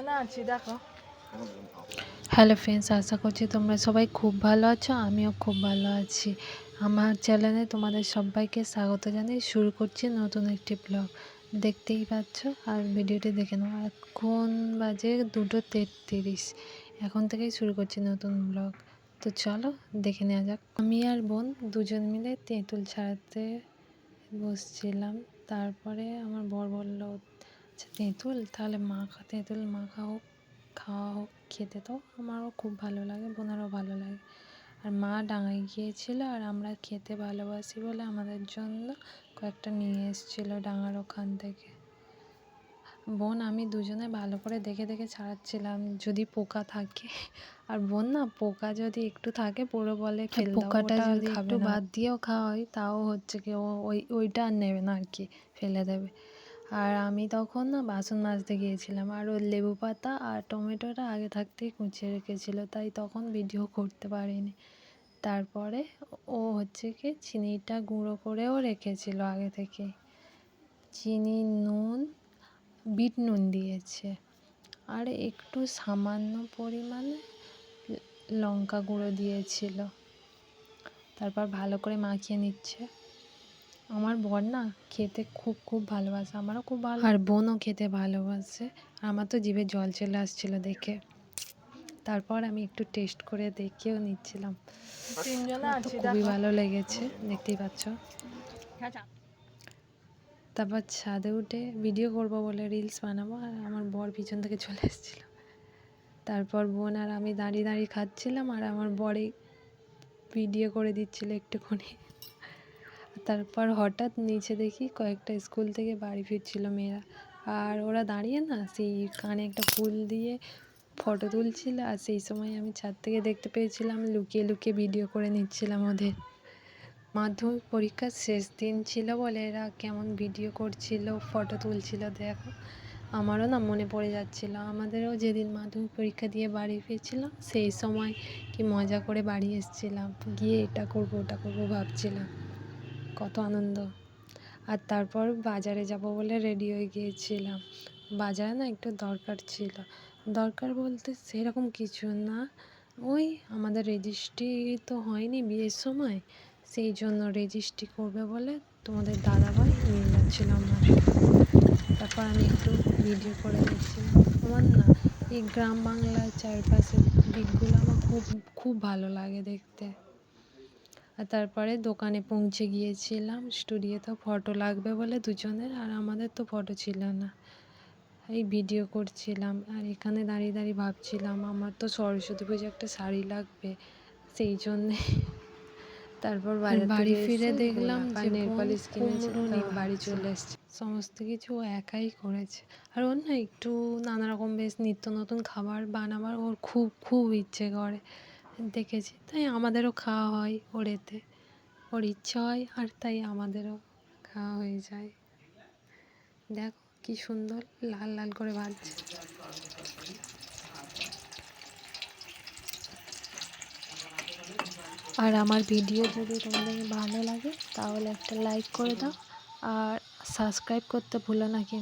তিনজনে আছি দেখো। হ্যালো ফ্রেন্ডস, আশা করছি তোমরা সবাই খুব ভালো আছো। আমিও খুব ভালো আছি। আমার চ্যানেলে তোমাদের সবাইকে স্বাগত জানিয়ে শুরু করছি নতুন একটি ব্লগ। দেখতেই পাচ্ছ, আর ভিডিওটি দেখে নাও। এখন বাজে 2:33। এখন থেকেই শুরু করছি নতুন ব্লগ। তো চলো দেখে নেওয়া যাক। আমি আর বোন দুজন মিলে তেঁতুল ছাড়াতে বসছিলাম। তারপরে আমার বর বললো, আচ্ছা তেঁতুল তাহলে তেঁতুল মাখা হোক, খাওয়া হোক, খেতে তো আমারও খুব ভালো লাগে, বোনেরও ভালো লাগে। আর মা ডাঙায় গিয়েছিল, আর আমরা খেতে ভালোবাসি বলে আমাদের জন্য কয়েকটা নিয়ে এসেছিলো ডাঙার ওখান থেকে। বোন আমি দুজনে ভালো করে দেখে দেখে ছাড়াচ্ছিলাম যদি পোকা থাকে। আর বোন না, পোকা যদি একটু থাকে পুরো বলে ফেল দাও, পোকাটা যদি একটু বাদ দিয়েও খাওয়া হয় তাও হচ্ছে কি ওইটা আর নেবে না আর কি, ফেলে দেবে। আর আমি তখন না বাসন মাজতে গিয়েছিলাম, আর ওর লেবু পাতা আর টমেটোটা আগে থাকতেই কুচিয়ে রেখেছিল, তাই তখন ভিডিও করতে পারিনি। তারপরে ও হচ্ছে কি চিনিটা গুঁড়ো করেও রেখেছিল আগে থেকে। চিনি, নুন, বিট নুন দিয়েছে, আর একটু সামান্য পরিমাণে লঙ্কা গুঁড়ো দিয়েছিল। তারপর ভালো করে মাখিয়ে নিচ্ছে। আমার বর না খেতে খুব খুব ভালোবাসে, আমারও খুব ভালো, আর বোনও খেতে ভালোবাসে। আমার তো জিভে জল চলে আসছিল দেখে। তারপর আমি একটু টেস্ট করে দেখেও নিচ্ছিলাম। তিনজনে তো আছি খুবই দেখো। ভালো লেগেছে, দেখতেই পাচ্ছ। তারপর ছাদে উঠে ভিডিও করব বলে রিলস বানাবো, আর আমার বর পিছন থেকে চলে এসেছিল। তারপর বোন আর আমি দাঁড়িয়ে দাঁড়িয়ে খাচ্ছিলাম, আর আমার বরে ভিডিও করে দিচ্ছিল একটুখানি। তারপর হঠাৎ নিচে দেখি কয়েকটা স্কুল থেকে বাড়ি ফিরছিল মেয়েরা, আর ওরা দাঁড়িয়ে না সেই কানে একটা ফুল দিয়ে ফটো তুলছিল। আর সেই সময় আমি ছাদ থেকে দেখতে পেয়েছিলাম, লুকিয়ে লুকিয়ে ভিডিও করে নিচ্ছিলাম ওদের। মাধ্যমিক পরীক্ষার শেষ দিন ছিল বলে এরা কেমন ভিডিও করছিল, ফটো তুলছিল দেখো। আমারও না মনে পড়ে যাচ্ছিল, আমাদেরও যেদিন মাধ্যমিক পরীক্ষা দিয়ে বাড়ি ফিরছিলাম সেই সময় কি মজা করে বাড়ি এসেছিলাম, গিয়ে এটা করবো ওটা করবো ভাবছিলাম, কত আনন্দ। আর তারপর বাজারে যাব বলে রেডি হয়ে গিয়েছিলাম। বাজারে না একটু দরকার ছিল, দরকার বলতে সেরকম কিছু না, ওই আমাদের রেজিস্ট্রি তো হয়নি বিয়ের সময়, সেই জন্য রেজিস্ট্রি করবে বলে তোমাদের দাদাভাই নিয়ে যাচ্ছিল আমার। তারপর আমি একটু ভিডিও করে নিচ্ছিলাম। আমার না এই গ্রাম বাংলার চারপাশের দিকগুলো আমার খুব খুব ভালো লাগে দেখতে। আর তারপরে দোকানে পৌঁছে গিয়েছিলাম। স্টুডিওতে ফটো লাগবে বলে দুজনের, আর আমাদের তো ফটো ছিল না। এই ভিডিও করছিলাম, আর এখানে দাঁড়িয়ে দাঁড়িয়ে ভাবছিলাম আমার তো সরস্বতী পুজো একটা শাড়ি লাগবে, সেই জন্যে। তারপর বাড়ি ফিরে দেখলাম যে নেলপালিশ কিনেছে, বাড়ি চলে এসছে। সমস্ত কিছু ও একাই করেছে। আর ওর না একটু নানা রকম বেশ নিত্য নতুন খাবার বানাবার ওর খুব খুব ইচ্ছে করে, দেখেছি, তাই আমাদেরও খাওয়া হয় ওর এতে। ওর ইচ্ছে হয় আর তাই আমাদেরও খাওয়া হয়ে যায়। দেখো কি সুন্দর লাল লাল করে ভাজছে। আর আমার ভিডিও যদি তোমাদের ভালো লাগে তাহলে একটা লাইক করে দাও, আর সাবস্ক্রাইব করতে ভুলো না কিন্তু।